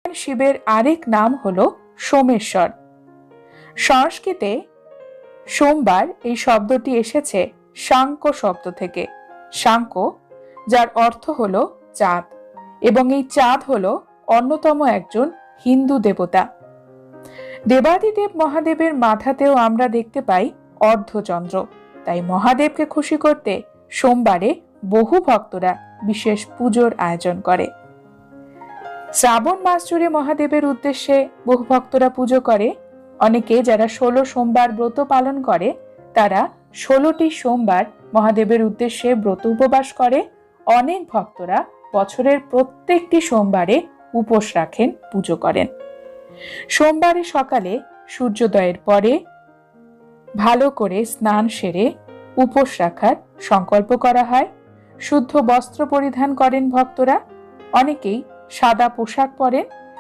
শিবের আরেক নাম হলো সোমেশ্বর। সংস্কৃতে সোমবার এই শব্দটি এসেছে শাঙ্ক শব্দ থেকে। শাঙ্ক, যার অর্থ হলো চাঁদ, এবং এই চাঁদ হলো অন্যতম একজন হিন্দু দেবতা। দেবাদিদেব মহাদেবের মাথাতেও আমরা দেখতে পাই অর্ধচন্দ্র। তাই মহাদেবকে খুশি করতে সোমবারে বহু ভক্তরা বিশেষ পুজোর আয়োজন করে। শ্রাবণ মাস জুড়ে মহাদেবের উদ্দেশ্যে বহু ভক্তরা পুজো করে। অনেকে যারা 16 সোমবার ব্রত পালন করে তারা 16টি সোমবার মহাদেবের উদ্দেশ্যে ব্রত উপবাস করে। অনেক ভক্তরা বছরের প্রত্যেকটি সোমবারে উপোস রাখেন, পুজো করেন। সোমবারে সকালে সূর্যোদয়ের পরে ভালো করে স্নান সেরে উপোস রাখার সংকল্প করা হয়। শুদ্ধ বস্ত্র পরিধান করেন ভক্তরা। অনেকেই সাদা পোশাক পরেন